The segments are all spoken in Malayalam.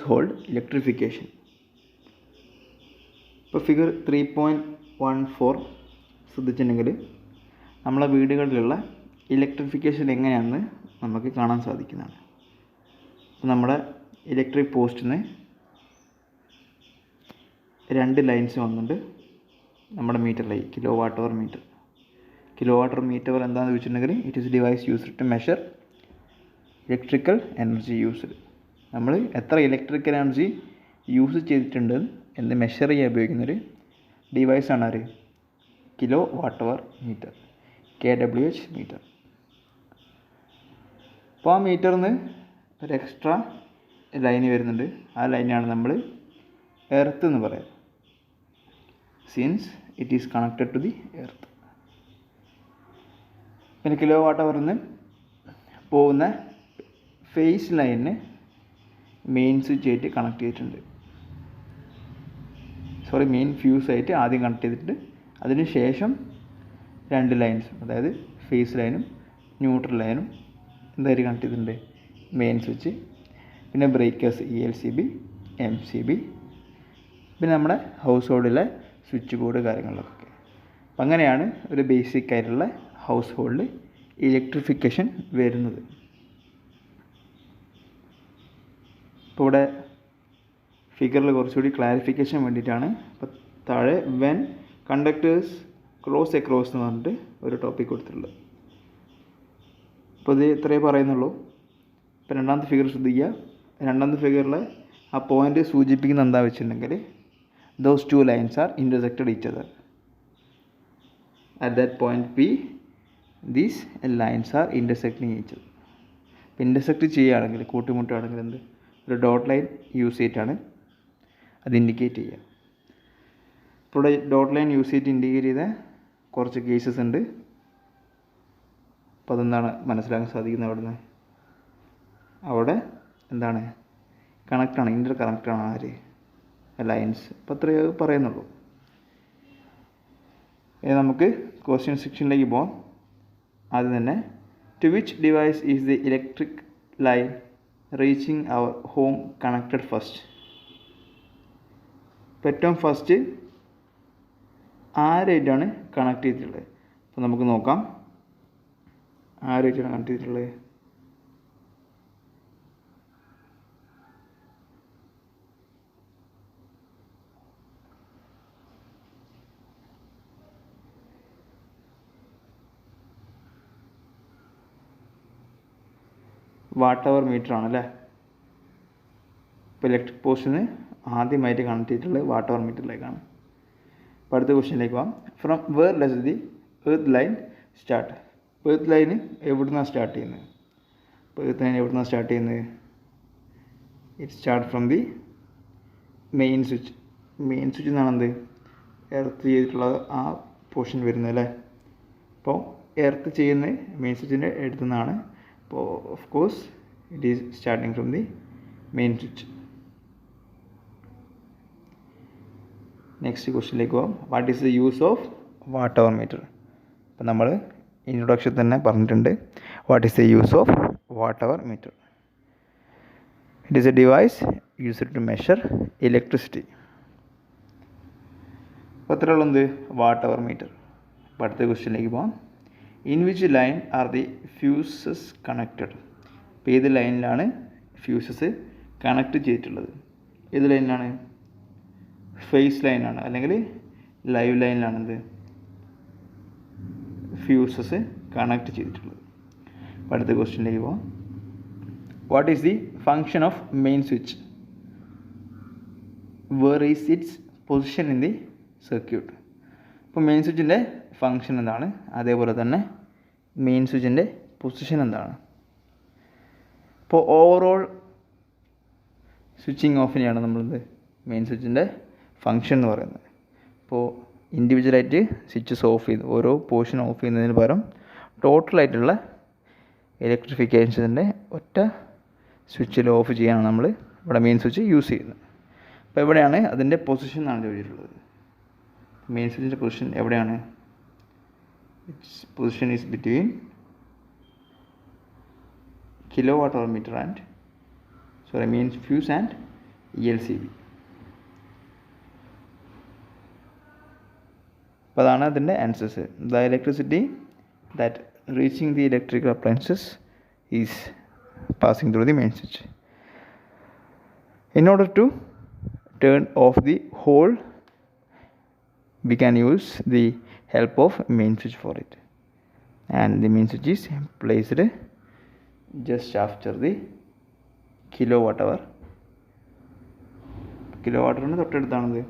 Hold electrification. ഇപ്പോൾ ഫിഗർ 3.14 ശ്രദ്ധിച്ചിട്ടുണ്ടെങ്കിൽ നമ്മളെ വീടുകളിലുള്ള ഇലക്ട്രിഫിക്കേഷൻ എങ്ങനെയാണെന്ന് നമുക്ക് കാണാൻ സാധിക്കുന്നതാണ്. അപ്പോൾ നമ്മുടെ ഇലക്ട്രിക് പോസ്റ്റിൽ നിന്ന് 2 ലൈൻസ് വന്നിട്ടുണ്ട് നമ്മുടെ മീറ്ററിലേക്ക്. Kilowatt hour meter. Kilowatt hour meter എന്താണെന്ന് ചോദിച്ചിട്ടുണ്ടെങ്കിൽ it is device used to measure electrical energy used. നമ്മൾ എത്ര ഇലക്ട്രിക്കൽ എനർജി യൂസ് ചെയ്തിട്ടുണ്ട് എന്ന് മെഷർ ചെയ്യാൻ ഉപയോഗിക്കുന്നൊരു ഡിവൈസാണ് ആര്? Kilo watt hour metre, KWH metre. അപ്പോൾ ആ മീറ്ററിൽ നിന്ന് ഒരു എക്സ്ട്രാ ലൈൻ വരുന്നുണ്ട്. ആ ലൈനാണ് നമ്മൾ എർത്ത് എന്ന് പറയാം, since it is connected to the earth. പിന്നെ കിലോ വാട്ട് അവറിൽ നിന്ന് പോകുന്ന ഫേസ് ലൈനിന് മെയിൻ സ്വിച്ച് ആയിട്ട് കണക്ട് ചെയ്തിട്ടുണ്ട്. മെയിൻ ഫ്യൂസ് ആയിട്ട് ആദ്യം കണക്ട് ചെയ്തിട്ട് അതിന് ശേഷം 2 ലൈൻസും, അതായത് ഫേസ് ലൈനും ന്യൂട്രൽ ലൈനും എന്തായാലും കണക്ട് ചെയ്തിട്ടുണ്ട്, മെയിൻ സ്വിച്ച്. പിന്നെ ബ്രേക്കേഴ്സ് ELCB, MCB, പിന്നെ നമ്മുടെ ഹൗസ് ഹോൾഡിലെ സ്വിച്ച് ബോർഡ് കാര്യങ്ങളിലൊക്കെ. അപ്പം അങ്ങനെയാണ് ഒരു ബേസിക് ആയിട്ടുള്ള ഹൗസ് ഹോൾഡ് ഇലക്ട്രിഫിക്കേഷൻ വരുന്നത്. ഇപ്പോൾ ഇവിടെ ഫിഗറിൽ കുറച്ചുകൂടി ക്ലാരിഫിക്കേഷൻ വേണ്ടിയിട്ടാണ് ഇപ്പോൾ താഴെ വെൻ കണ്ടക്ടേഴ്സ് ക്രോസ് എക്രോസ് എന്ന് പറഞ്ഞിട്ട് ഒരു ടോപ്പിക് കൊടുത്തിട്ടുള്ളത്. അപ്പോൾ ഇത് ഇത്രയേ പറയുന്നുള്ളൂ. ഇപ്പോൾ രണ്ടാമത്തെ ഫിഗർ ശ്രദ്ധിക്കുക. രണ്ടാമത്തെ ഫിഗറിൽ ആ പോയിൻ്റ് സൂചിപ്പിക്കുന്ന എന്താ വെച്ചിട്ടുണ്ടെങ്കിൽ those 2 lines are intersected each other. At that point P, these lines are intersecting each other. ഇപ്പോൾ ഇൻ്റർസെക്റ്റ് ചെയ്യുകയാണെങ്കിൽ, കൂട്ടിമുട്ടുകയാണെങ്കിൽ എന്ത്, ഒരു ഡോട്ട് ലൈൻ യൂസ് ചെയ്തിട്ടാണ് അത് ഇൻഡിക്കേറ്റ് ചെയ്യുക. ഇപ്പോൾ ഇവിടെ ഡോട്ട് ലൈൻ യൂസ് ചെയ്തിട്ട് ഇൻഡിക്കേറ്റ് ചെയ്ത കുറച്ച് കേസസ് ഉണ്ട്. അപ്പോൾ അതെന്താണ് മനസ്സിലാക്കാൻ സാധിക്കുന്നത്? അവിടെ എന്താണ് കണക്റ്റാണ്, ഇൻ്റർ കണക്റ്റാണ് ആര്, ലൈൻസ്. അപ്പോൾ അത്രയേ പറയുന്നുള്ളൂ. ഇനി നമുക്ക് ക്വസ്റ്റ്യൻ സെക്ഷനിലേക്ക് പോകാം. ആദ്യം തന്നെ, to which device is the electric line reaching our home connected first? ഇപ്പോൾ ഏറ്റവും ഫസ്റ്റ് ആരായിട്ടാണ് കണക്ട് ചെയ്തിട്ടുള്ളത്? അപ്പോൾ നമുക്ക് നോക്കാം ആരായിട്ടാണ് കണക്ട് ചെയ്തിട്ടുള്ളത്. വാട്ട് അവർ മീറ്റർ ആണല്ലേ. ഇപ്പോൾ ഇലക്ട്രിക് പോസ്റ്റിന് ആദ്യമായിട്ട് കണക്ട് ചെയ്തിട്ടുള്ളത് വാട്ട് അവർ മീറ്ററിലേക്കാണ്. അപ്പോൾ അടുത്ത ക്വസ്റ്റ്യനിലേക്ക് പോകാം. From where does the earth line start? Earth ലൈന് എവിടുന്നാണ് സ്റ്റാർട്ട് ചെയ്യുന്നത്? അപ്പോൾ എർത്ത് ലൈൻ എവിടുന്നാണ് സ്റ്റാർട്ട് ചെയ്യുന്നത്? It start from the main switch. Main switch എന്നാണ് എന്ത് എർത്ത് ചെയ്തിട്ടുള്ള ആ പോർഷൻ വരുന്നത് അല്ലേ. അപ്പോൾ എർത്ത് ചെയ്യുന്നത് മെയിൻ സ്വിച്ചിൻ്റെ അടുത്തു നിന്നാണ്. അപ്പോൾ of course it is starting from the main switch. Next ക്വസ്റ്റ്യനിലേക്ക് പോകാം. What is the use of watt hour meter? അപ്പോൾ നമ്മൾ ഇൻട്രൊഡക്ഷൻ തന്നെ പറഞ്ഞിട്ടുണ്ട്. What is the use of watt hour meter? It is a device used to measure electricity. അപ്പോൾ അത്രയുള്ള എന്ത് വാട്ട് അവർ മീറ്റർ. അപ്പോൾ അടുത്ത ക്വസ്റ്റ്യനിലേക്ക് പോകാം. In which line are the fuses connected? ഇപ്പോൾ ഏത് ലൈനിലാണ് ഫ്യൂസസ് കണക്ട് ചെയ്തിട്ടുള്ളത്? ഏത് ലൈനിലാണ്? ഫേസ് ലൈനാണ്, അല്ലെങ്കിൽ ലൈവ് ലൈനിലാണ് എന്ത് ഫ്യൂസസ് കണക്ട് ചെയ്തിട്ടുള്ളത്. അപ്പോൾ അടുത്ത ക്വസ്റ്റ്യനിലേക്ക് പോകാം. What is the function of main switch? Where is its position in the circuit? ഇപ്പോൾ മെയിൻ സ്വിച്ചിൻ്റെ ഫങ്ഷൻ എന്താണ്, അതേപോലെ തന്നെ മെയിൻ സ്വിച്ചിൻ്റെ പൊസിഷൻ എന്താണ്? ഇപ്പോൾ ഓവറോൾ സ്വിച്ചിങ് ഓഫിനെയാണ് നമ്മളെന്ത് മെയിൻ സ്വിച്ചിൻ്റെ ഫങ്ഷൻ എന്ന് പറയുന്നത്. ഇപ്പോൾ ഇൻഡിവിജ്വലായിട്ട് സ്വിച്ചസ് ഓഫ് ചെയ്ത് ഓരോ പോർഷൻ ഓഫ് ചെയ്യുന്നതിന് പകരം ടോട്ടലായിട്ടുള്ള ഇലക്ട്രിഫിക്കേഷൻ്റെ ഒറ്റ സ്വിച്ചിൽ ഓഫ് ചെയ്യാനാണ് നമ്മൾ ഇവിടെ മെയിൻ സ്വിച്ച് യൂസ് ചെയ്യുന്നത്. അപ്പോൾ എവിടെയാണ് അതിൻ്റെ പൊസിഷൻ എന്നാണ് ചോദിച്ചിട്ടുള്ളത്. മെയിൻ സ്വിച്ചിൻ്റെ പൊസിഷൻ എവിടെയാണ്? its position is between kilowatt hour meter and means fuse and ELCB. അപ്പോൾ അതാണ് അതിൻ്റെ answers. The electricity that reaching the electrical appliances is passing through the main switch. In order to turn off the whole, we can use the help of main switch for it, and the main switch is placed just after the kilowatt hour. Kilowatt അവറിന് തൊട്ടടുത്താണത്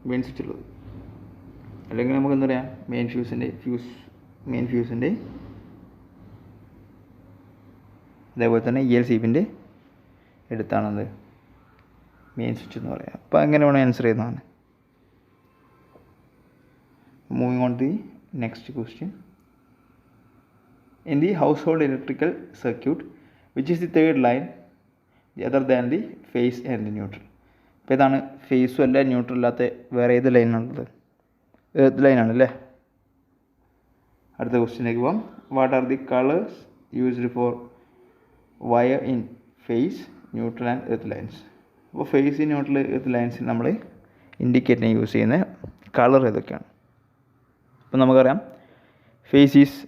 മെയിൻ സ്വിച്ച് ഉള്ളത്. അല്ലെങ്കിൽ നമുക്ക് എന്താ പറയുക, മെയിൻ ഫ്യൂസിൻ്റെ അതേപോലെ തന്നെ ELCBൻ്റെ അടുത്താണത് മെയിൻ സ്വിച്ച് എന്ന് പറയാം. അപ്പോൾ അങ്ങനെ വേണം ആൻസർ ചെയ്യുന്നതാണ്. Moving on the next question. In the household electrical circuit which is the third line other than the phase and the neutral. അപ്പോൾ ഇതാണ് ഫേസും അല്ല ന്യൂട്രൽ അല്ലാത്ത വേറെ ഏത് ലൈനാണുള്ളത്? എർത്ത് ലൈനാണ് അല്ലേ. അടുത്ത ക്വസ്റ്റ്യനിലേക്ക് പോകാം. What are the colours used for wire in phase, neutral and earth lines? അപ്പോൾ ഫേസ്, ന്യൂട്രൽ, എർത്ത് ലൈൻസിന് നമ്മൾ ഇൻഡിക്കേറ്ററിന് യൂസ് ചെയ്യുന്ന കളർ ഏതൊക്കെയാണ്? അപ്പോൾ നമുക്കറിയാം phase is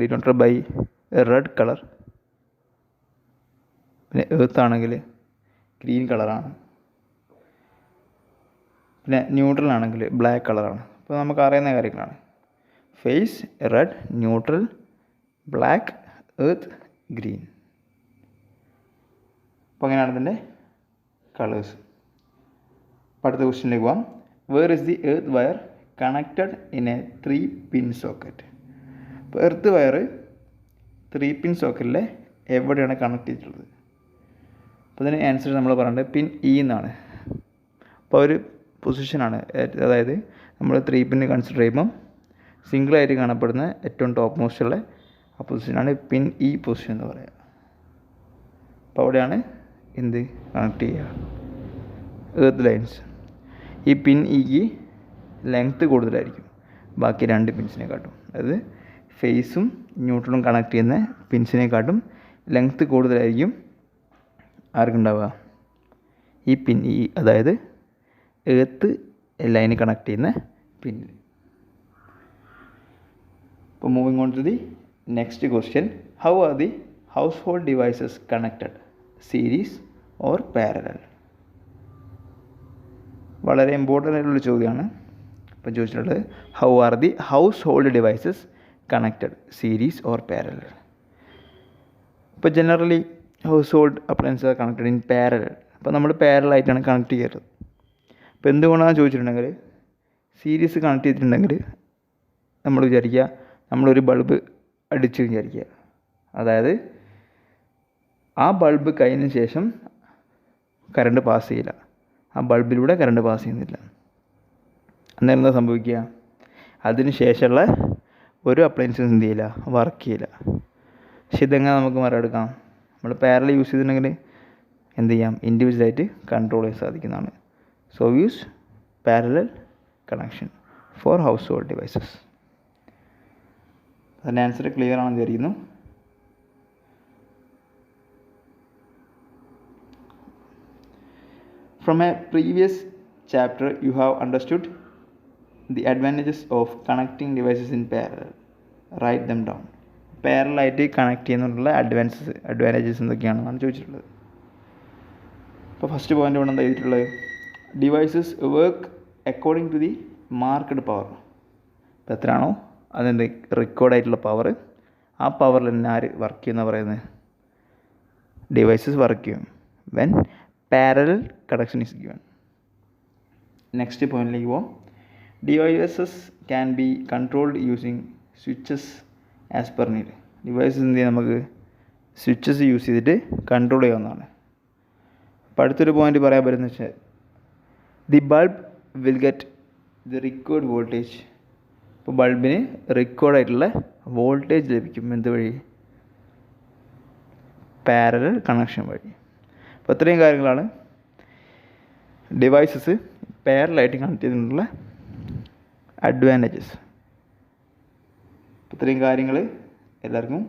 denoted by red colour. പിന്നെ എർത്ത് ആണെങ്കിൽ ഗ്രീൻ കളറാണ്. പിന്നെ ന്യൂട്രൽ ആണെങ്കിൽ ബ്ലാക്ക് കളറാണ്. അപ്പോൾ നമുക്ക് അറിയുന്ന കാര്യങ്ങളാണ്. Phase red, neutral black, earth green. അപ്പോൾ അങ്ങനെയാണ് ഇതിൻ്റെ കളേഴ്സ്. അടുത്ത ക്വസ്റ്റ്യനിലേക്ക് പോകാം. Where is the earth wire connected in a 3-pin socket? അപ്പോൾ എർത്ത് വയർ 3-pin സോക്കറ്റിൽ എവിടെയാണ് കണക്ട് ചെയ്തിട്ടുള്ളത്? അപ്പോൾ അതിന് ആൻസർ നമ്മൾ പറയേണ്ടത് പിൻ ഇ എന്നാണ്. അപ്പോൾ ഒരു പൊസിഷനാണ്, അതായത് നമ്മൾ 3-pin കൺസിഡർ ചെയ്യുമ്പം സിംഗിളായിട്ട് കാണപ്പെടുന്ന ഏറ്റവും ടോപ്പ് മോസ്റ്റുള്ള ആ പൊസിഷനാണ് പിൻ ഇ പൊസിഷൻ എന്ന് പറയുക. അപ്പോൾ അവിടെയാണ് എന്ത് കണക്ട് ചെയ്യുക? Earth lines. ഈ പിൻ ഇക്ക് ലെങ്ത്ത് കൂടുതലായിരിക്കും ബാക്കി 2 പിൻസിനെക്കാട്ടും. അതായത് ഫേസും ന്യൂട്രലും കണക്ട് ചെയ്യുന്ന പിൻസിനെക്കാട്ടും ലെങ്ത്ത് കൂടുതലായിരിക്കും ആർക്കുണ്ടാവുക? ഈ പിൻ ഇ, അതായത് എർത്ത് ലൈന് കണക്ട് ചെയ്യുന്ന പിന്നിൽ. അപ്പോൾ moving on to the next question. How are the household devices connected, series or parallel? വളരെ ഇമ്പോർട്ടൻ്റ് ആയിട്ടുള്ള ചോദ്യമാണ്. അപ്പോൾ ചോദിച്ചിട്ടുള്ളത് how are the household devices connected, series or parallel? ഇപ്പോൾ generally household appliances are connected in parallel. അപ്പോൾ നമ്മൾ പാരലായിട്ടാണ് കണക്ട് ചെയ്യാറ്. അപ്പോൾ എന്തുകൊണ്ടാണെന്ന് ചോദിച്ചിട്ടുണ്ടെങ്കിൽ, സീരീസ് കണക്ട് ചെയ്തിട്ടുണ്ടെങ്കിൽ നമ്മൾ വിചാരിക്കുക നമ്മളൊരു ബൾബ് അടിച്ച് വിചാരിക്കുക, അതായത് ആ ബൾബ് കഴിഞ്ഞതിന് ശേഷം കറണ്ട് പാസ് ചെയ്യില്ല, ആ ബൾബിലൂടെ കറണ്ട് പാസ് ചെയ്യുന്നില്ല. അന്നേരം എന്താ സംഭവിക്കുക? അതിന് ശേഷമുള്ള ഒരു അപ്ലയൻസും എന്ത് ചെയ്യില്ല, വർക്ക് ചെയ്യില്ല. പക്ഷെ ഇതെങ്ങനെ നമുക്ക് മറികടക്കാം? നമ്മൾ പാരലൽ യൂസ് ചെയ്തിട്ടുണ്ടെങ്കിൽ എന്ത് ചെയ്യാം? ഇൻഡിവിജ്വലായിട്ട് കൺട്രോൾ ചെയ്യാൻ സാധിക്കുന്നതാണ്. So use parallel connection for household devices. അതിൻ്റെ ആൻസർ ക്ലിയർ ആണെന്ന് വിചാരിക്കുന്നു. From a previous chapter, you have understood the advantages of connecting devices in parallel. Write them down. പാരലായിട്ട് കണക്ട് ചെയ്യുന്നതിനുള്ള അഡ്വാൻറ്റേജസ് എന്തൊക്കെയാണെന്നാണ് ചോദിച്ചിട്ടുള്ളത്. അപ്പോൾ ഫസ്റ്റ് പോയിൻ്റ് ഇവിടെ എന്താ എഴുതിയിട്ടുള്ളത്? Devices work according to the marked power. ഇപ്പോൾ എത്രയാണോ അതിൻ്റെ റെക്കോർഡായിട്ടുള്ള പവർ, ആ പവറിൽ തന്നെ ആര് വർക്ക് ചെയ്യുന്ന പറയുന്നത്? ഡിവൈസസ് വർക്ക് ചെയ്യും when parallel connection is given. Next പോയിന്റിലേക്ക് പോകാം. Devices can be controlled using switches as per need. Devices എന്ത് ചെയ്യാം? നമുക്ക് സ്വിച്ചസ് യൂസ് ചെയ്തിട്ട് കൺട്രോൾ ചെയ്യാവുന്നതാണ്. അപ്പോൾ അടുത്തൊരു പോയിന്റ് പറയാൻ പറ്റുന്ന വെച്ചാൽ the bulb will get the required voltage. ഇപ്പോൾ ബൾബിന് റിക്വയർഡായിട്ടുള്ള വോൾട്ടേജ് ലഭിക്കും എന്ത് വഴി? പാരലൽ കണക്ഷൻ വഴി. അപ്പോൾ ഇത്രയും കാര്യങ്ങളാണ് ഡിവൈസസ് പാരലായിട്ട് കണക്ട് ചെയ്തിട്ടുള്ള അഡ്വാൻറ്റേജസ്. ഇത്രയും കാര്യങ്ങൾ എല്ലാവർക്കും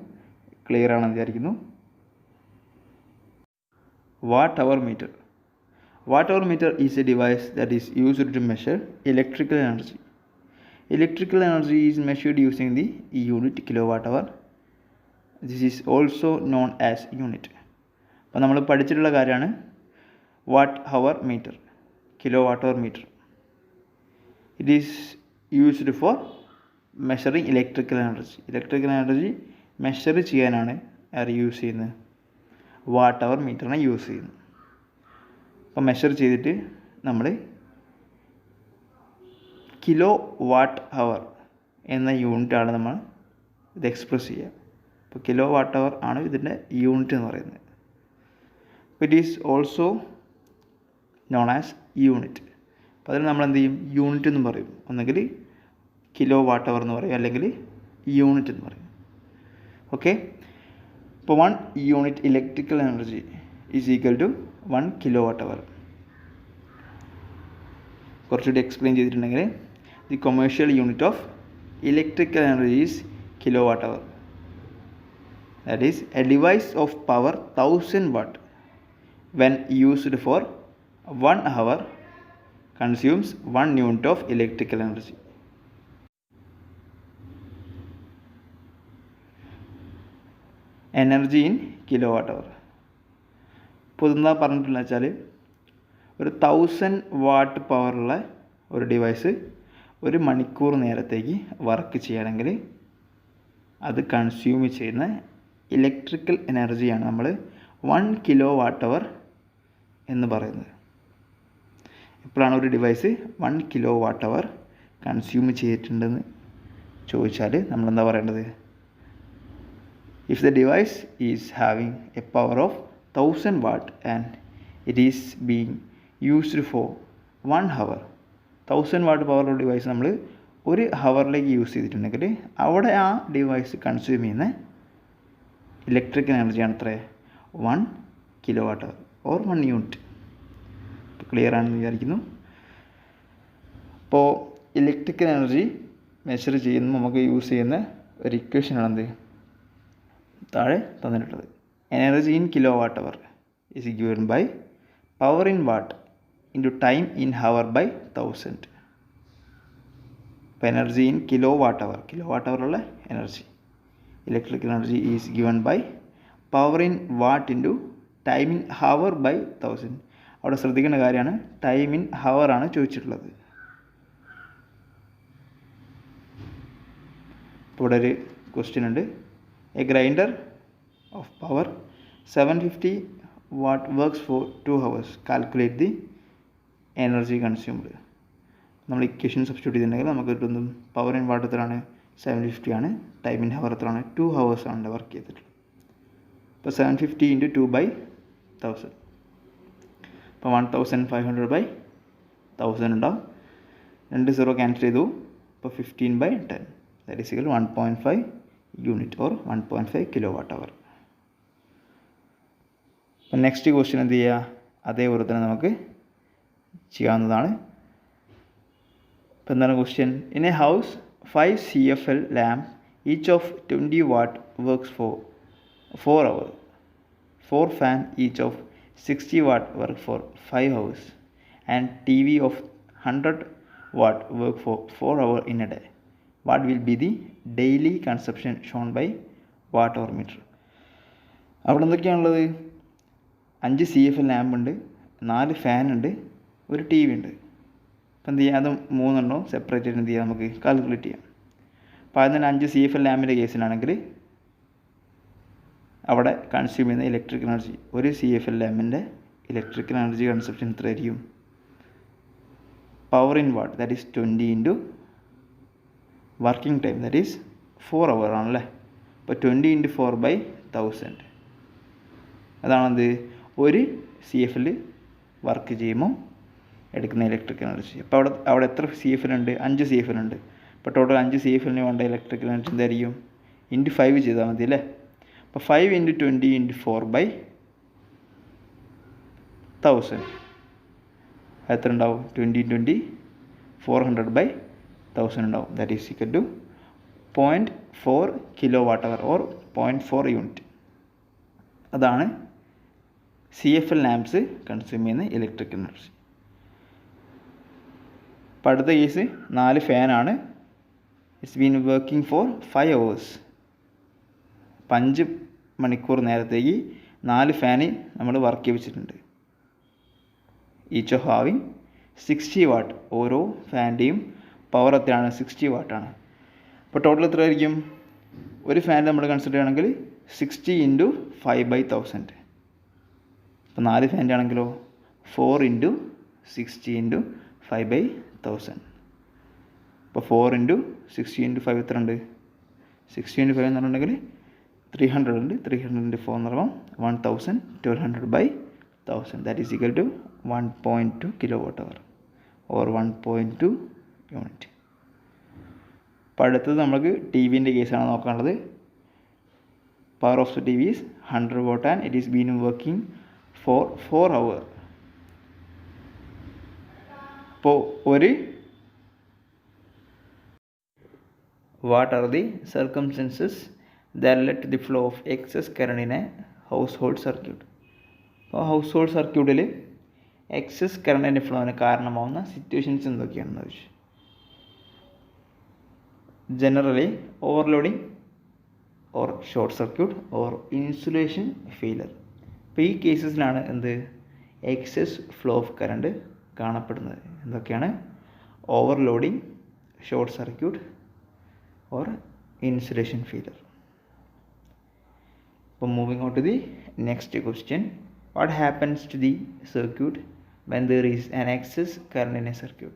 ക്ലിയർ ആണെന്ന് വിചാരിക്കുന്നു. Watt hour meter. Watt hour meter is a device that is used to measure electrical energy. Electrical energy is measured using the unit kilowatt hour. This is also known as unit. അപ്പോൾ നമ്മൾ പഠിച്ചിട്ടുള്ള കാര്യമാണ് watt hour meter, kilowatt hour meter. It is used for measuring electrical energy. Electrical energy measure ചെയ്യാനാണ് യൂസ് ചെയ്യുന്നത്, വാട്ട് ഹവർ മീറ്ററിനെ യൂസ് ചെയ്യുന്നത്. അപ്പോൾ മെഷർ ചെയ്തിട്ട് നമ്മൾ കിലോ വാട്ട് ഹവർ എന്ന യൂണിറ്റാണ് നമ്മൾ ഇത് എക്സ്പ്രസ് ചെയ്യുക. അപ്പോൾ കിലോ വാട്ട് ഹവർ ആണ് ഇതിൻ്റെ യൂണിറ്റ് എന്ന് പറയുന്നത്. It is also known as unit. അപ്പോൾ അതിന് നമ്മൾ എന്ത് ചെയ്യും, യൂണിറ്റ് എന്ന് പറയും. ഒന്നെങ്കിൽ കിലോ വാട്ട് ഹവർ എന്ന് പറയും, അല്ലെങ്കിൽ യൂണിറ്റ് എന്ന് പറയും. ഓക്കെ. ഇപ്പോൾ 1 unit electrical energy is equal to 1 kilowatt hour. കുറച്ചുകൂടി എക്സ്പ്ലെയിൻ ചെയ്തിട്ടുണ്ടെങ്കിൽ the commercial unit of electrical energy is kilowatt hour. That is a device of power 1000 watt when used for 1 hour consumes 1 unit of electrical energy. Energy in kilowatt hour. ഇപ്പോൾ ഇതെന്താ പറഞ്ഞിട്ടുള്ള വെച്ചാൽ ഒരു 1000 watt പവറുള്ള ഒരു ഡിവൈസ് ഒരു മണിക്കൂർ നേരത്തേക്ക് വർക്ക് ചെയ്യണമെങ്കിൽ അത് കൺസ്യൂം ചെയ്യുന്ന ഇലക്ട്രിക്കൽ എനർജിയാണ് നമ്മൾ 1 കിലോ വാട്ട് അവർ എന്ന് പറയുന്നത്. എപ്പോഴാണ് ഒരു ഡിവൈസ് 1 കിലോ വാട്ട് അവർ കൺസ്യൂം ചെയ്തിട്ടുണ്ടെന്ന് ചോദിച്ചാൽ നമ്മളെന്താ പറയേണ്ടത്? If the device is having a power of 1000 watt and it is being used for 1 hour, 1000 watt പവറുള്ള ഡിവൈസ് നമ്മൾ ഒരു ഹവറിലേക്ക് യൂസ് ചെയ്തിട്ടുണ്ടെങ്കിൽ അവിടെ ആ ഡിവൈസ് കൺസ്യൂം ചെയ്യുന്ന ഇലക്ട്രിക്കൽ എനർജിയാണ് എത്ര? 1 kilowatt hour or 1 unit. ഇപ്പോൾ ക്ലിയർ ആണെന്ന് വിചാരിക്കുന്നു. അപ്പോൾ ഇലക്ട്രിക്കൽ എനർജി മെഷർ ചെയ്യുമ്പോൾ നമുക്ക് യൂസ് ചെയ്യുന്ന ഒരു ഇക്വേഷനാണെന്ത് താഴെ തന്നിട്ടുള്ളത്. Energy in kilowatt hour is given by power in watt into time in hour by 1000. അപ്പോൾ energy in kilowatt hour, kilowatt അവറുള്ള energy, electrical energy is given by power in watt into time in hour by 1000. അവിടെ ശ്രദ്ധിക്കേണ്ട കാര്യമാണ്, ടൈം ഇൻ ഹവർ ആണ് ചോദിച്ചിട്ടുള്ളത്. ഇപ്പോൾ ഇവിടെ ഒരു ക്വസ്റ്റ്യൻ ഉണ്ട്. A grinder of power 750 watt works for 2 hours. Calculate the energy consumed. നമ്മൾ ഇക്വേഷൻ സബ്സ്റ്റിറ്റ്യൂട്ട് ചെയ്തിട്ടുണ്ടെങ്കിൽ നമുക്ക് കിട്ടുന്നത് പവർ ഇൻ വാട്ട് എത്രയാണ്? 750 ആണ്. ടൈം ഇൻ ഹവർ എത്രയാണ്? 2 hours ആണ് വർക്ക് ചെയ്തിട്ടുള്ളത്. ഇപ്പോൾ 750 × 2/1000. ഇപ്പോൾ 1500 by 1000 ഉണ്ടാവും. 2 0 ക്യാൻസൽ ചെയ്തു. ഇപ്പോൾ 15/10 that is equal 1.5 unit or 1.5 kilowatt hour. അപ്പം നെക്സ്റ്റ് ക്വസ്റ്റ്യൻ എന്ത് ചെയ്യുക? അതേപോലെ തന്നെ നമുക്ക് ചെയ്യാവുന്നതാണ്. ഇപ്പം എന്താണ് question? In a house 5 CFL lamp each of 20 watt works for 4 hours. 4 fan each of 60 watt work for 5 hours. And TV of 100 watt work for 4 hours in a day. What will be the daily consumption shown by watt hour meter? അവിടെ എന്തൊക്കെയാണുള്ളത്? 5 CFL ലാമ്പ് ഉണ്ട്, 4 ഫാൻ ഉണ്ട്, ഒരു TV ഉണ്ട്. അപ്പം എന്ത് ചെയ്യുക? അത് 3 എണ്ണം സെപ്പറേറ്റ് ആയിട്ട് എന്ത് ചെയ്യാം? നമുക്ക് കാൽക്കുലേറ്റ് ചെയ്യാം. അപ്പോൾ ആദ്യം തന്നെ 5 CFL ലാമ്പിൻ്റെ കേസിലാണെങ്കിൽ അവിടെ കൺസ്യൂം ചെയ്യുന്ന ഇലക്ട്രിക്കൽ എനർജി, ഒരു CFL ലാമ്പിൻ്റെ ഇലക്ട്രിക്കൽ എനർജി കൺസപ്ഷൻ എത്രയായിരിക്കും? Power in what that is 20 × working time that is 4 hours ആണല്ലേ. അപ്പോൾ 20 × 4/1000 അതാണെന്ത്? ഒരു CFL വർക്ക് ചെയ്യുമ്പോൾ എടുക്കുന്ന ഇലക്ട്രിക്കൽ എനർജി. അപ്പോൾ അവിടെ എത്ര CFL ഉണ്ട്? 5 CFL ഉണ്ട്. അപ്പോൾ ടോട്ടൽ 5 CFL വേണ്ട ഇലക്ട്രിക്കൽ എനർജി എന്തായിരിക്കും? × 5 ചെയ്താൽ മതി അല്ലേ. അപ്പോൾ 5 × 20 × 4/1000 എത്ര ഉണ്ടാവും? 20 × 20 400/1000 ഉണ്ടാവും. That is equal to 0.4 kilowatt hour or 0.4 unit. അതാണ് CFL ലാംപ്സ് കൺസ്യൂം ചെയ്യുന്ന ഇലക്ട്രിക് എനർജി. അപ്പോൾ അടുത്ത കേസ് 4 ഫാനാണ്. It's been working for 5 hours. 5 മണിക്കൂർ നേരത്തേക്ക് 4 ഫാന് നമ്മൾ വർക്ക് ചെയ്യിച്ചിട്ടുണ്ട്. Each of having 60 watt. ഓരോ ഫാൻ്റെയും പവർ എത്രയാണ്? 60 watt ആണ്. അപ്പോൾ ടോട്ടൽ എത്ര ആയിരിക്കും? ഒരു ഫാൻ നമ്മൾ കൺസിഡർ ചെയ്യുകയാണെങ്കിൽ 60 × 5/1000. അപ്പോൾ 4 ഫാൻ്റെ ആണെങ്കിലോ 4 × 60 × 5/1000. അപ്പോൾ 4 × 60 × 5 എത്ര ഉണ്ട്? 60 × 5 എന്ന് പറഞ്ഞിട്ടുണ്ടെങ്കിൽ 300 ഉണ്ട്. 300 × 4 എന്ന് പറയുമ്പോൾ 1200/1000. That is equal to 1.2 kWh or 1.2 unit. അപ്പോൾ അടുത്തത് നമുക്ക് ടി വിൻ്റെ കേസാണ് നോക്കാനുള്ളത്. Power of the TV is 100 watt and it is been working for 4 hours. അപ്പോൾ what are the circumstances that lead to the flow of excess current in a household circuit? അപ്പോൾ ഹൗസ് ഹോൾഡ് സർക്യൂട്ടിൽ എക്സസ് കറണ്ടിൻ്റെ ഫ്ലോന് കാരണമാവുന്ന സിറ്റുവേഷൻസ് എന്തൊക്കെയാണെന്ന് ചോദിച്ചു. Generally overloading or short circuit or insulation failure. അപ്പോൾ ഈ കേസസിലാണ് എക്സസ് ഫ്ലോ ഓഫ് കറണ്ട് കാണപ്പെടുന്നത്. എന്തൊക്കെയാണ്? Overloading, short circuit or insulation failure. അപ്പോൾ moving on to the next question. What happens to the circuit when there is an excess current in a circuit?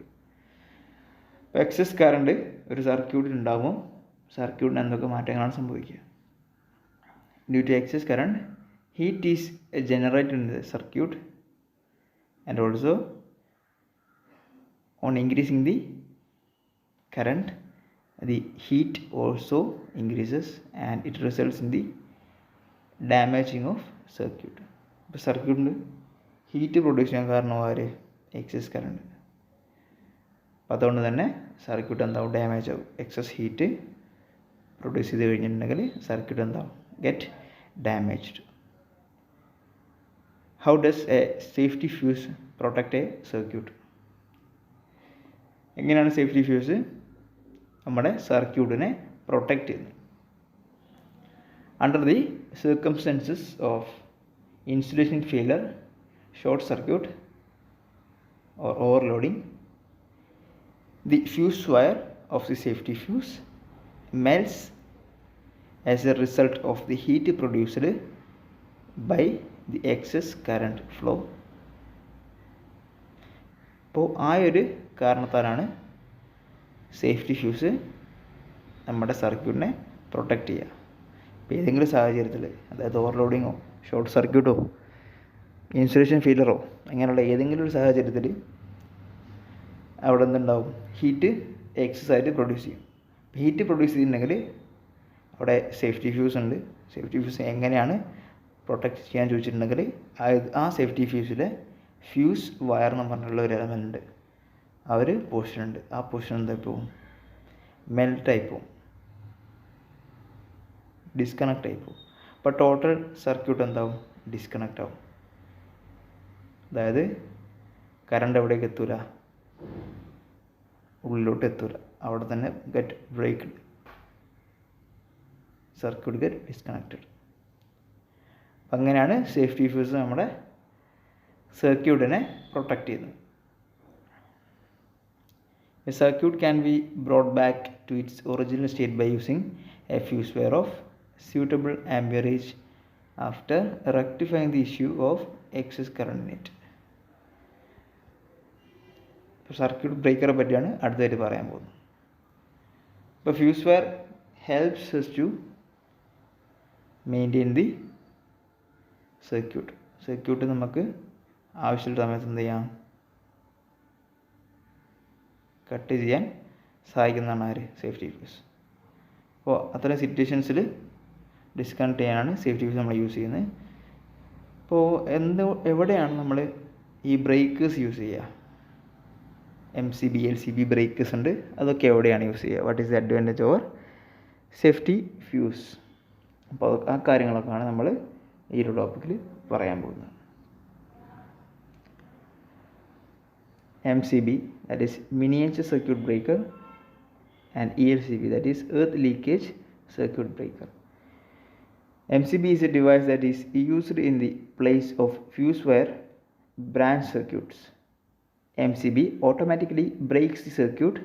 ഇപ്പോൾ എക്സസ് കറണ്ട് ഒരു സർക്യൂട്ടിൽ ഉണ്ടാകുമ്പോൾ സർക്യൂട്ടിന് എന്തൊക്കെ മാറ്റങ്ങളാണ് സംഭവിക്കുക? Due to excess current, heat is generated in the circuit and also on increasing the current the heat also increases and it results in the damaging of circuit. ഇപ്പോൾ സർക്യൂട്ടിൽ ഹീറ്റ് പ്രൊഡ്യൂസ് ചെയ്യാൻ കാരണം എക്സസ് കറണ്ട്. അപ്പോൾ അതുകൊണ്ട് തന്നെ സർക്യൂട്ട് എന്താവും? ഡാമേജ് ആവും. എക്സസ് ഹീറ്റ് പ്രൊഡ്യൂസ് ചെയ്ത് കഴിഞ്ഞിട്ടുണ്ടെങ്കിൽ സർക്യൂട്ട് എന്താവും? Get damaged. How does A safety fuse protect A circuit? എങ്ങനെയാണ് സേഫ്റ്റി ഫ്യൂസ് നമ്മുടെ സർക്യൂട്ടിനെ പ്രൊട്ടക്റ്റ് ചെയ്യുന്നത്? Under the circumstances of insulation failure, short circuit or overloading, the fuse wire of the safety fuse melts as a result of the heat produced by the excess current flow. അപ്പോൾ ആ ഒരു കാരണത്താലാണ് സേഫ്റ്റി ഫ്യൂസ് നമ്മുടെ സർക്യൂട്ടിനെ പ്രൊട്ടക്റ്റ് ചെയ്യുക. അപ്പോൾ ഏതെങ്കിലും സാഹചര്യത്തിൽ, അതായത് ഓവർലോഡിങ്ങോ ഷോർട്ട് സർക്യൂട്ടോ ഇൻസുലേഷൻ ഫെയിലറോ അങ്ങനെയുള്ള ഏതെങ്കിലും ഒരു സാഹചര്യത്തിൽ അവിടെ എന്തുണ്ടാവും? ഹീറ്റ് എക്സസ് ആയിട്ട് പ്രൊഡ്യൂസ് ചെയ്യും. ഹീറ്റ് പ്രൊഡ്യൂസ് ചെയ്തിട്ടുണ്ടെങ്കിൽ അവിടെ സേഫ്റ്റി ഫ്യൂസ് ഉണ്ട്. സേഫ്റ്റി ഫ്യൂസ് എങ്ങനെയാണ് പ്രൊട്ടക്റ്റ് ചെയ്യാൻ ചോദിച്ചിട്ടുണ്ടെങ്കിൽ ആ സേഫ്റ്റി ഫ്യൂസിലെ ഫ്യൂസ് വയർ എന്ന് പറഞ്ഞിട്ടുള്ള ഒരു എലമെൻ്റ് ഉണ്ട്, ആ ഒരു പോർഷൻ ഉണ്ട്. ആ പോർഷൻ എന്തായി പോവും? മെൽറ്റായി പോവും, ഡിസ്കണക്റ്റ് ആയി പോവും. അപ്പോൾ ടോട്ടൽ സർക്യൂട്ട് എന്താവും? ഡിസ്കണക്റ്റ് ആവും. അതായത് കറണ്ട് എവിടേക്ക് എത്തൂല? ഉള്ളിലോട്ട് എത്തൂല. അവിടെ തന്നെ ഗെറ്റ് ബ്രേക്ക്ഡ്, സർക്യൂട്ട് ഗെറ്റ് ഡിസ്കണക്റ്റഡ്. അപ്പം അങ്ങനെയാണ് സേഫ്റ്റി ഫ്യൂസ് നമ്മുടെ സർക്യൂട്ടിനെ പ്രൊട്ടക്റ്റ് ചെയ്യുന്നത്. A circuit can be brought back to its original state by using a fuse wire of suitable amperage after rectifying the issue of excess current in it. Circuit ബ്രേക്കറെ പറ്റിയാണ് അടുത്തായിട്ട് പറയാൻ പോകുന്നത്. ഇപ്പോൾ fuse wire helps us to maintain the circuit നമുക്ക് ആവശ്യമുള്ള സമയത്ത് എന്ത് ചെയ്യാം? കട്ട് ചെയ്യാൻ സഹായിക്കുന്നതാണ് സേഫ്റ്റി ഫ്യൂസ്. അപ്പോൾ അത്തരം സിറ്റുവേഷൻസിൽ ഡിസ്കണക്ട് ചെയ്യാനാണ് സേഫ്റ്റി ഫ്യൂസ് നമ്മൾ യൂസ് ചെയ്യുന്നത്. അപ്പോൾ എവിടെയാണ് നമ്മൾ ഈ ബ്രേക്കേഴ്സ് യൂസ് ചെയ്യുക? MCB, LCB ബ്രേക്കേഴ്സ് ഉണ്ട്. അതൊക്കെ എവിടെയാണ് യൂസ് ചെയ്യുക? What is the advantage over safety fuse? അപ്പോൾ ആ കാര്യങ്ങളൊക്കെയാണ് നമ്മൾ ഈ ഒരു ടോപ്പിക്കിൽ പറയാൻ പോകുന്നത്. MCB, that is miniature circuit breaker, and ELCB, that is earth leakage circuit breaker. MCB is a device that is used in the place of fuse wire branch circuits. MCB automatically breaks the circuit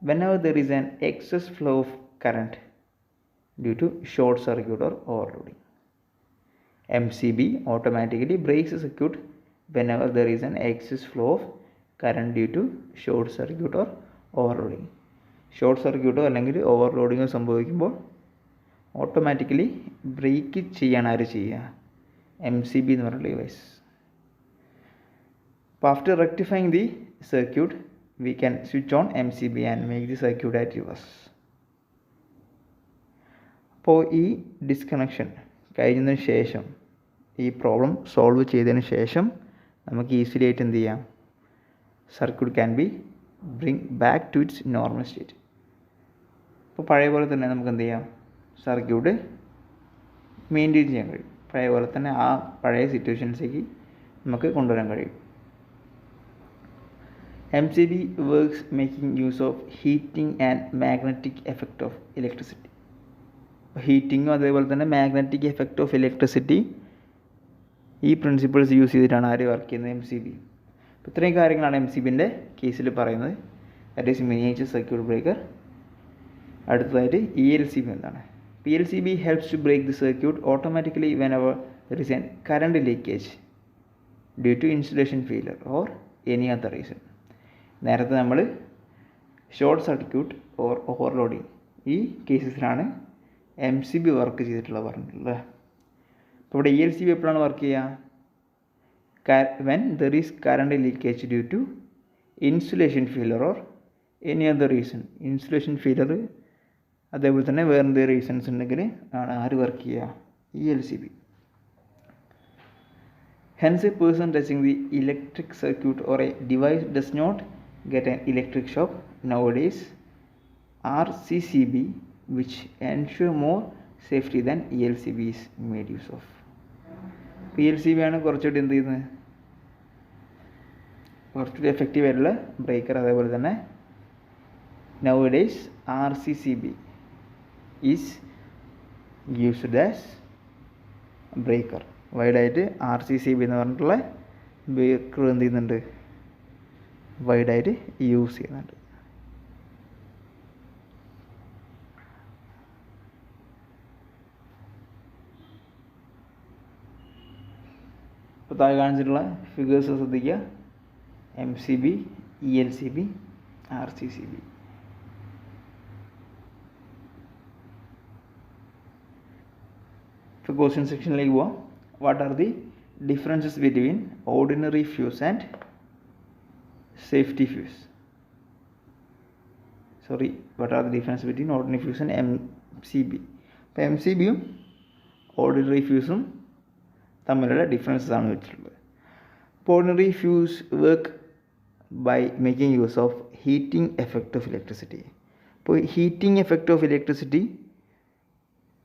whenever there is an excess flow of current due to short circuit or overloading. MCB automatically breaks the circuit whenever there is an excess flow of current due to short circuit or overloading. Short സർക്യൂട്ടോ അല്ലെങ്കിൽ ഓവർലോഡിങ്ങോ സംഭവിക്കുമ്പോൾ ഓട്ടോമാറ്റിക്കലി ബ്രേക്ക് ചെയ്യാണ് ആര് ചെയ്യുക? MCB എന്ന് പറയുന്ന ഡിവൈസ്. അപ്പോൾ after rectifying the circuit we can switch on MCB and make the circuit at reverse. അപ്പോൾ ഈ ഡിസ്കണക്ഷൻ കഴിഞ്ഞതിന് ശേഷം, ഈ പ്രോബ്ലം സോൾവ് ചെയ്തതിന് ശേഷം നമുക്ക് ഈസിലി ആയിട്ട് എന്ത് ചെയ്യാം? Circuit can be bring back to its normal state. അപ്പോൾ പഴയ പോലെ തന്നെ നമുക്ക് എന്ത് ചെയ്യാം? സർക്യൂട്ട് മെയിൻറ്റെയിൻ ചെയ്യാൻ കഴിയും. പഴയ പോലെ തന്നെ ആ പഴയ സിറ്റുവേഷൻസിലേക്ക് നമുക്ക് കൊണ്ടുവരാൻ കഴിയും. MCB works making use of heating and magnetic effect of electricity. ഹീറ്റിങ്ങും അതേപോലെ തന്നെ മാഗ്നറ്റിക് എഫക്റ്റ് ഓഫ് ഇലക്ട്രിസിറ്റി, ഈ പ്രിൻസിപ്പിൾസ് യൂസ് ചെയ്തിട്ടാണ് ആര് വർക്ക് ചെയ്യുന്നത്? MCB. അപ്പോൾ ഇത്രയും കാര്യങ്ങളാണ് MCBൻ്റെ കേസിൽ പറയുന്നത്. That is miniature circuit breaker. അടുത്തതായിട്ട് ELCB എന്താണ്? ELCB helps to break the circuit automatically whenever there is a current leakage due to insulation failure or any other reason. നേരത്തെ നമ്മൾ ഷോർട്ട് സർക്യൂട്ട് ഓർ ഓവർലോഡിങ്, ഈ കേസസിലാണ് MCB വർക്ക് ചെയ്തിട്ടുള്ളത് പറഞ്ഞിട്ടുള്ളത്. അപ്പോൾ ഇവിടെ ELCB എപ്പോഴാണ് വർക്ക് ചെയ്യുക? when there is current leakage due to insulation failure or any other reason. Insulation failure അതേപോലെ തന്നെ വേറെ എന്തെങ്കിലും റീസൺസ് ഉണ്ടെങ്കിൽ ആണ് ആര് വർക്ക് ചെയ്യുക? ELCB. Hence a person touching the electric circuit or a device does not get an electric shock. Nowadays RCCB, which ensure more safety than ELCB, is made use of. ELCB ആണ് കുറച്ചുകൂടി എന്ത് ചെയ്യുന്നത്? കുറച്ചുകൂടി എഫക്റ്റീവ് ആയിട്ടുള്ള ബ്രേക്കർ. അതേപോലെ തന്നെ nowadays RCCB is used as breaker. വൈഡായിട്ട് RCCB എന്ന് പറഞ്ഞിട്ടുള്ള ബ്രേക്കർ എന്ത് ചെയ്യുന്നുണ്ട്? വൈഡായിട്ട് യൂസ് ചെയ്യുന്നുണ്ട്. ഇപ്പോൾ താഴെ കാണിച്ചിട്ടുള്ള ഫിഗേഴ്സ് ശ്രദ്ധിക്കുക. MCB, ELCB, RCCB. ഇപ്പോൾ ക്വസ്റ്റ്യൻ സെക്ഷനിലേക്ക് പോവാം. What are the differences between ordinary fuse and safety fuse? Sorry, what are the difference between ordinary fuse and MCB? അപ്പോൾ MCBയും ഓർഡിനറി ഫ്യൂസും തമ്മിലുള്ള ഡിഫറൻസസ് ആണ് വെച്ചിട്ടുള്ളത്. അപ്പോൾ ordinary fuse work by making use of heating effect of electricity. അപ്പോൾ ഹീറ്റിംഗ് എഫക്റ്റ് ഓഫ് ഇലക്ട്രിസിറ്റി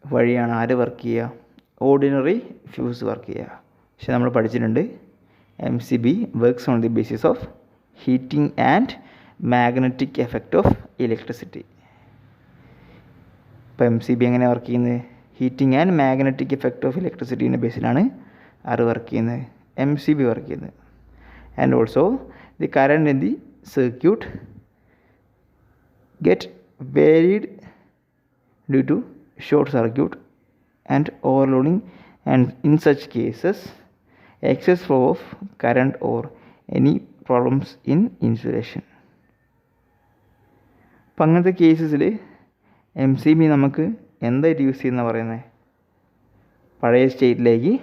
വഴിയാണ് ആര് വർക്ക് ചെയ്യുക? ഓർഡിനറി ഫ്യൂസ് വർക്ക് ചെയ്യുക. പക്ഷെ നമ്മൾ പഠിച്ചിട്ടുണ്ട് MCB works on the basis of heating and magnetic effect of electricity. ഇപ്പോൾ MCB എങ്ങനെ വർക്ക് ചെയ്യുന്നത്? Heating and magnetic effect of ഇലക്ട്രിസിറ്റീൻ്റെ ബേസിലാണ് ആര് വർക്ക് ചെയ്യുന്നത്? MCB വർക്ക് ചെയ്യുന്നത്. And also the current in the circuit get varied due to short circuit and overloading, and in such cases excess flow of current or any problems in insulation. അപ്പം അങ്ങനത്തെ കേസസിൽ MCB നമുക്ക് എന്തായിട്ട് യൂസ് ചെയ്യുന്ന പറയുന്നത്? പഴയ സ്റ്റേറ്റിലേക്ക്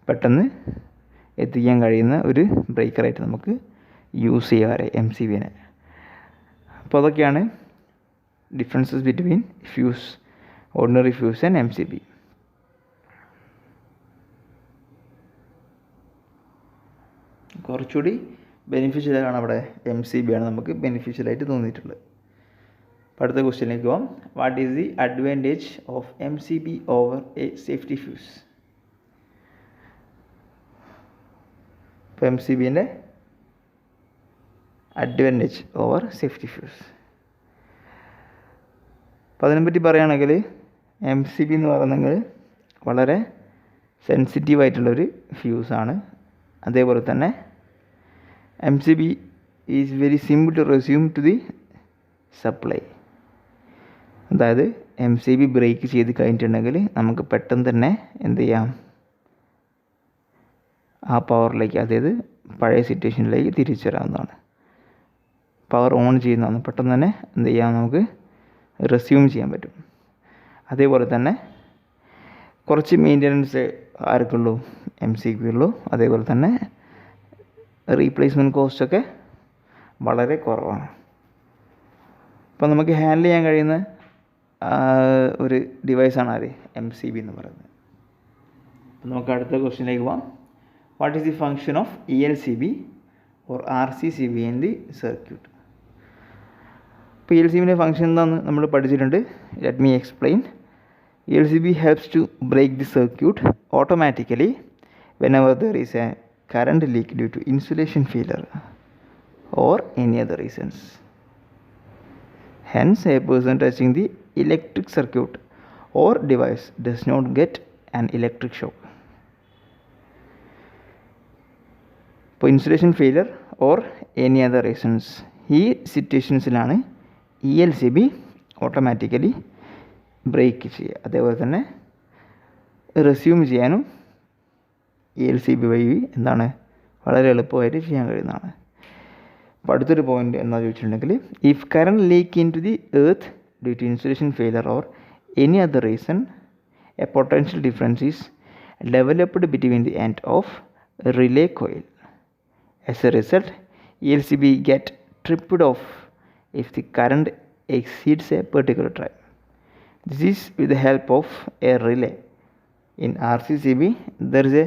പെട്ടെന്ന് എത്തിക്കാൻ കഴിയുന്ന ഒരു ബ്രേക്കറായിട്ട് നമുക്ക് യൂസ് ചെയ്യാറ് MCBനെ. അപ്പോൾ അതൊക്കെയാണ് differences between fuse, ordinary fuse and MCB. കുറച്ചുകൂടി ബെനിഫിഷ്യലാണ് അവിടെ MCB ആണ് നമുക്ക് ബെനിഫിഷ്യലായിട്ട് തോന്നിയിട്ടുള്ളത്. അപ്പോൾ അടുത്ത ക്വസ്റ്റ്യനിലേക്ക് പോകാം. What is the advantage of MCB over A safety fuse? ഇപ്പോൾ MCBൻ്റെ അഡ്വാൻറ്റേജ് ഓവർ സേഫ്റ്റി ഫ്യൂസ്. അപ്പോൾ അതിനെപ്പറ്റി പറയുകയാണെങ്കിൽ MCB എന്ന് പറയുന്നത് വളരെ സെൻസിറ്റീവായിട്ടുള്ളൊരു ഫ്യൂസാണ്. അതേപോലെ തന്നെ MCB is very simple to resume to the supply. അതായത് MCB ബ്രേക്ക് ചെയ്ത് കഴിഞ്ഞിട്ടുണ്ടെങ്കിൽ നമുക്ക് പെട്ടെന്ന് തന്നെ എന്ത് ചെയ്യാം, ആ പവറിലേക്ക്, അതായത് പഴയ സിറ്റുവേഷനിലേക്ക് തിരിച്ചു വരാവുന്നതാണ്. പവർ ഓൺ ചെയ്യുന്നതാണ്, പെട്ടെന്ന് തന്നെ എന്ത് ചെയ്യാം, നമുക്ക് റെസ്യൂം ചെയ്യാൻ പറ്റും. അതേപോലെ തന്നെ കുറച്ച് മെയിൻ്റനൻസ് ആർക്കുള്ളൂ, MCB ഉള്ളൂ. അതേപോലെ തന്നെ റീപ്ലേസ്മെൻറ്റ് കോസ്റ്റൊക്കെ വളരെ കുറവാണ്. അപ്പോൾ നമുക്ക് ഹാൻഡിൽ ചെയ്യാൻ കഴിയുന്ന ഒരു ഡിവൈസാണ് ആര്, MCB എന്ന് പറയുന്നത്. അപ്പോൾ നമുക്ക് അടുത്ത ക്വസ്റ്റ്യനിലേക്ക് പോകാം. What is the function of ELCB or RCCB in the circuit? ഇപ്പോൾ ELCBൻ്റെ ഫങ്ഷൻ എന്താണെന്ന് നമ്മൾ പഠിച്ചിട്ടുണ്ട്. Let me explain. ELCB helps to break the circuit automatically whenever there is a current leak due to insulation failure or any other reasons. Hence, a person touching the electric circuit or device does not get an electric shock. ഇപ്പോൾ insulation failure or any other reasons, ഈ സിറ്റുവേഷൻസിലാണ് ELCB ഓട്ടോമാറ്റിക്കലി ബ്രേക്ക് ചെയ്യുക. അതേപോലെ തന്നെ റെസ്യൂം ചെയ്യാനും ELCB വഴി എന്താണ്, വളരെ എളുപ്പമായിട്ട് ചെയ്യാൻ കഴിയുന്നതാണ്. അപ്പോൾ അടുത്തൊരു പോയിന്റ് എന്താ ചോദിച്ചിട്ടുണ്ടെങ്കിൽ, if current leak into the earth due to insulation failure or any other reason, a potential difference is developed between the end of relay coil. As a result, ELCB get tripped off if the current exceeds a particular drive. This is with the help of a relay. In RCCB, there is a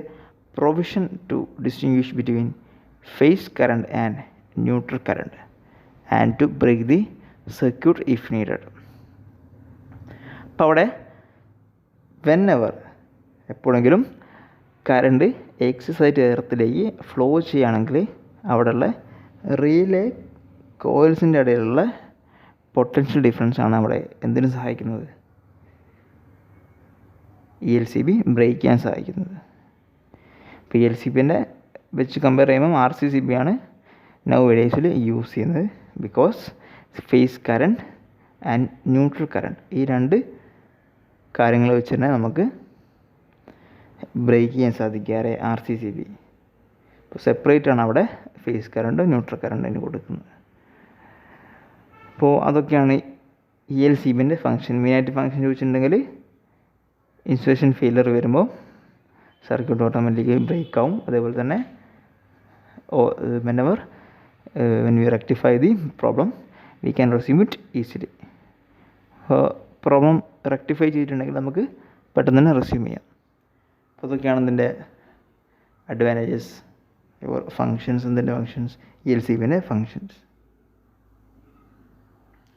provision to distinguish between phase current and neutral current and to break the circuit if needed. അപ്പോൾ അവിടെ whenever, എപ്പോഴെങ്കിലും കറണ്ട് എക്സസ് ആയിട്ട് എർത്തിലേക്ക് ഫ്ലോ ചെയ്യുകയാണെങ്കിൽ അവിടെയുള്ള റിലേ കോയിൽസിൻ്റെ ഇടയിലുള്ള പൊട്ടൻഷ്യൽ ഡിഫറൻസ് ആണ് അവിടെ എന്തിനു സഹായിക്കുന്നത്, ELCB ബ്രേക്ക് ചെയ്യാൻ സഹായിക്കുന്നത്. ഇപ്പോൾ ELCBൻ്റെ വെച്ച് കമ്പയർ ചെയ്യുമ്പോൾ RCCB ആണ് നൗ ഡേയ്സിൽ യൂസ് ചെയ്യുന്നത്. Because phase current and neutral current, ഈ രണ്ട് കാര്യങ്ങൾ വെച്ച് തന്നെ നമുക്ക് ബ്രേക്ക് ചെയ്യാൻ സാധിക്കാറ് RCCB. ഇപ്പോൾ സെപ്പറേറ്റ് ആണ് അവിടെ ഫേസ് കറണ്ട് ന്യൂട്രൽ കറണ്ടിന് കൊടുക്കുന്നത്. അപ്പോൾ അതൊക്കെയാണ് ELCBൻ്റെ ഫങ്ഷൻ. മെയിനായിട്ട് ഫങ്ഷൻ ചോദിച്ചിട്ടുണ്ടെങ്കിൽ ഇൻസുലേഷൻ ഫെയിലിയർ വരുമ്പോൾ സർക്യൂട്ട് ഓട്ടോമാറ്റിക്കലി ബ്രേക്ക് ആവും. അതേപോലെ തന്നെ whenever when we rectify the problem we can resume it easily. Problem rectify ചെയ്തിട്ടുണ്ടെങ്കിൽ നമുക്ക് പെട്ടെന്ന് തന്നെ റെസ്യൂം ചെയ്യാം. അപ്പോൾ അതൊക്കെയാണ് ഇതിൻ്റെ അഡ്വാൻറ്റേജസ്, ഫങ്ഷൻസ്, എന്തിൻ്റെ ഫങ്ഷൻസ്, ELCBൻ്റെ ഫങ്ഷൻസ്.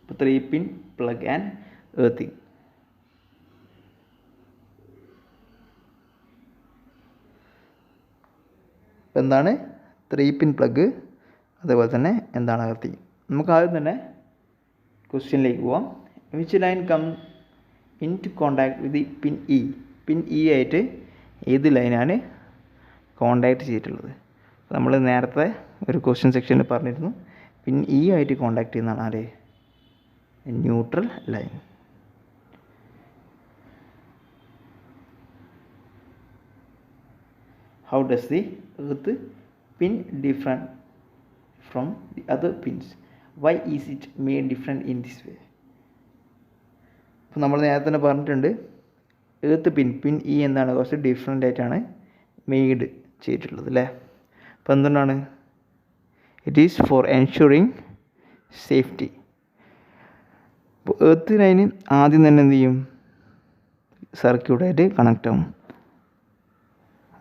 ഇപ്പോൾ 3-pin പ്ലഗ് ആൻഡ് എർത്തിങ്. എന്താണ് 3-pin പ്ലഗ്, അതേപോലെ തന്നെ എന്താണ് എർത്തിങ്. നമുക്ക് ആദ്യം തന്നെ ക്വസ്റ്റ്യനിലേക്ക് പോവാം. Which line come into contact with the pin E. Pin E ആയിട്ട് ഏത് ലൈനാണ് കോണ്ടാക്ട് ചെയ്തിട്ടുള്ളത്? നമ്മൾ നേരത്തെ ഒരു ക്വസ്റ്റ്യൻ സെക്ഷനിൽ പറഞ്ഞിരുന്നു, പിൻ ഇ ആയിട്ട് കോണ്ടാക്ട് ചെയ്യുന്നതാണ് ആര്, neutral line. How does the earth pin different from the other pins? Why is it made different in this way? അപ്പോൾ നമ്മൾ നേരത്തെ തന്നെ പറഞ്ഞിട്ടുണ്ട്, എർത്ത് പിൻ ഇ എന്താണ് കുറച്ച് ഡിഫറെൻ്റ് ആയിട്ടാണ് മെയ്ഡ് ചെയ്തിട്ടുള്ളത് അല്ലേ. അപ്പോൾ എന്തുകൊണ്ടാണ്? It is for ensuring safety. അപ്പോൾ എർത്ത് ലൈന് ആദ്യം തന്നെ എന്ത് ചെയ്യും, സർക്യൂട്ടായിട്ട് കണക്റ്റ് ആവും.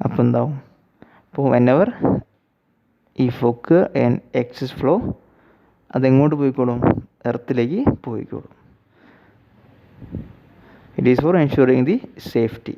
അപ്പോൾ എന്താവും, അപ്പോൾ whenever if occur an excess flow, അതെങ്ങോട്ട് പോയിക്കോളും, എർത്തിലേക്ക് പോയിക്കോളും. It is for ensuring the safety.